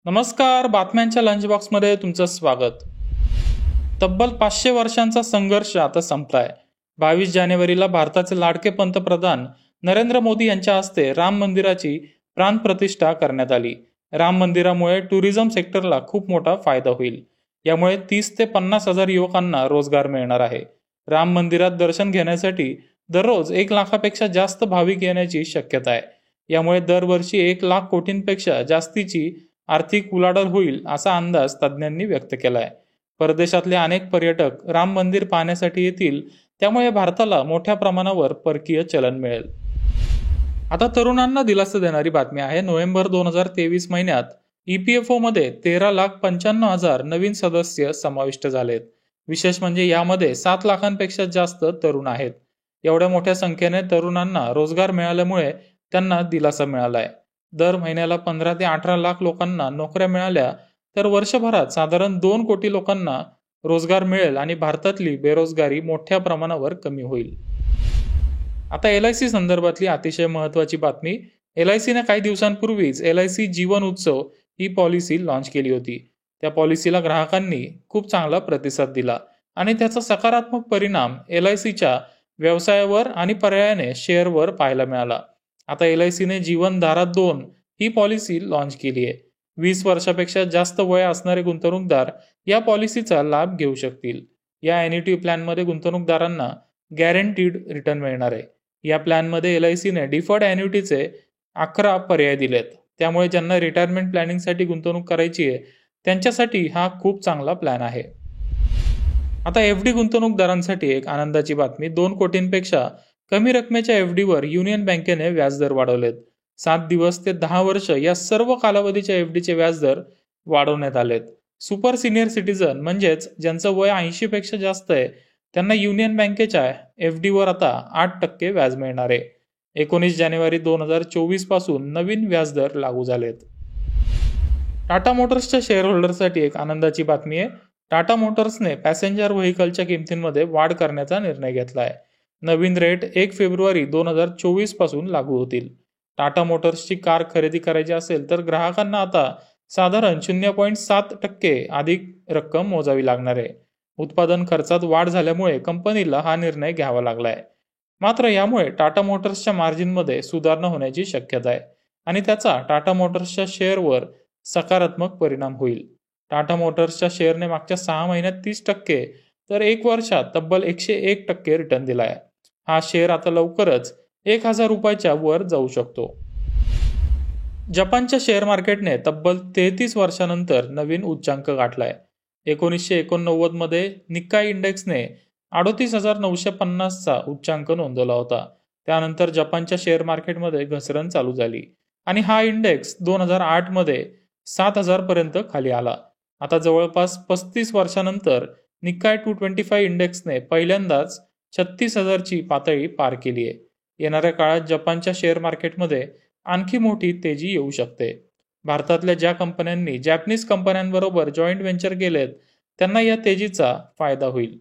नमस्कार, बातम्यांच्या लंच बॉक्समध्ये तुमचं स्वागत. तब्बल 500 वर्षांचा संघर्ष आता संपलाय. 22 जानेवारीला भारताचे लाडके पंतप्रधान नरेंद्र मोदी यांच्या हस्ते राम मंदिराची प्राणप्रतिष्ठा करण्यात आली. राम मंदिरामुळे टुरिझम सेक्टरला खूप मोठा फायदा होईल. यामुळे 30 ते 50 हजार युवकांना रोजगार मिळणार आहे. राम मंदिरात दर्शन घेण्यासाठी दररोज 1 लाखापेक्षा जास्त भाविक येण्याची शक्यता आहे. यामुळे दरवर्षी 1 लाख कोटींपेक्षा जास्तीची आर्थिक उलाढाल होईल असा अंदाज तज्ज्ञांनी व्यक्त केलाय. परदेशातले अनेक पर्यटक राम मंदिर पाहण्यासाठी येतील, त्यामुळे भारताला मोठ्या प्रमाणावर परकीय चलन मिळेल. आता तरुणांना दिलासा देणारी बातमी आहे. नोव्हेंबर 2023 महिन्यात EPFO मध्ये 13,95,000 नवीन सदस्य समाविष्ट झालेत. विशेष म्हणजे यामध्ये 7 लाखांपेक्षा जास्त तरुण आहेत. एवढ्या मोठ्या संख्येने तरुणांना रोजगार मिळाल्यामुळे त्यांना दिलासा मिळालाय. दर महिन्याला 15 ते 18 लाख लोकांना नोकऱ्या मिळाल्या तर वर्षभरात साधारण 2 कोटी लोकांना रोजगार मिळेल आणि भारतातली बेरोजगारी मोठ्या प्रमाणावर कमी होईल. आता LIC संदर्भातली अतिशय महत्वाची बातमी. LICने काही दिवसांपूर्वीच LIC जीवन उत्सव ही पॉलिसी लॉन्च केली होती. त्या पॉलिसीला ग्राहकांनी खूप चांगला प्रतिसाद दिला आणि त्याचा सकारात्मक परिणाम LICच्या व्यवसायावर आणि पर्यायाने शेअरवर पाहायला मिळाला. आता LICने जीवन धारा 2 ही पॉलिसी लॉन्च केली आहे. 20 वर्षापेक्षा जास्त वय असणारे गुंतवणूकदार या पॉलिसीचा लाभ घेऊ शकतील. या ॲन्युटी प्लॅनमध्ये गुंतवणूकदारांना गॅरंटीड रिटर्न मिळणार आहे. या प्लॅनमध्ये LICने डिफर्ड ॲन्युटीचे 11 पर्याय दिलेत. त्यामुळे ज्यांना रिटायरमेंट प्लॅनिंगसाठी गुंतवणूक करायची आहे त्यांच्यासाठी हा खूप चांगला प्लॅन आहे. आता FD गुंतवणूकदारांसाठी एक आनंदाची बातमी. 2 कोटींपेक्षा कमी रकमेच्या FDवर युनियन बँकेने व्याजदर वाढवलेत. 7 दिवस ते 10 वर्ष या सर्व कालावधीच्या FDचे व्याजदर वाढवण्यात आलेत. सुपर सिनियर सिटीजन म्हणजेच ज्यांचं वय 80 पेक्षा जास्त आहे त्यांना युनियन बँकेच्या FDवर आता 8% व्याज मिळणार आहे. 19 जानेवारी 2024 पासून नवीन व्याजदर लागू झालेत. टाटा मोटर्सच्या शेअर होल्डरसाठी एक आनंदाची बातमी आहे. टाटा मोटर्सने पॅसेंजर व्हेकलच्या किमतींमध्ये वाढ करण्याचा निर्णय घेतला आहे. नवीन रेट 1 फेब्रुवारी 2024 पासून लागू होतील. टाटा मोटर्सची कार खरेदी करायची असेल तर ग्राहकांना आता साधारण 0.7% अधिक रक्कम मोजावी लागणार आहे. उत्पादन खर्चात वाढ झाल्यामुळे कंपनीला हा निर्णय घ्यावा लागलाय. मात्र यामुळे टाटा मोटर्सच्या मार्जिनमध्ये सुधारणा होण्याची शक्यता आहे आणि त्याचा टाटा मोटर्सच्या शेअरवर सकारात्मक परिणाम होईल. टाटा मोटर्सच्या शेअरने मागच्या 6 महिन्यात 30% तर 1 वर्षात तब्बल 101% रिटर्न दिलाय. हा शेअर आता लवकरच 1,000 रुपयाच्या वर जाऊ शकतो. जपानच्या शेअर मार्केटने तब्बल 33 वर्षानंतर नवीन उच्चांक गाठलाय. 1989 मध्ये निक्काई इंडेक्सने 38,950चा उच्चांक नोंदवला होता. त्यानंतर जपानच्या शेअर मार्केटमध्ये घसरण चालू झाली आणि हा इंडेक्स 2008 मध्ये 7,000 पर्यंत खाली आला. आता जवळपास 35 वर्षानंतर निक्काई 225 इंडेक्सने पहिल्यांदाच 36,000ची पातळी पार केली आहे. येणाऱ्या काळात जपानच्या शेअर मार्केटमध्ये आणखी मोठी तेजी येऊ शकते. भारतातल्या ज्या कंपन्यांनी जॅपनीज कंपन्यांबरोबर जॉईंट व्हेंचर केलेत त्यांना या तेजीचा फायदा होईल.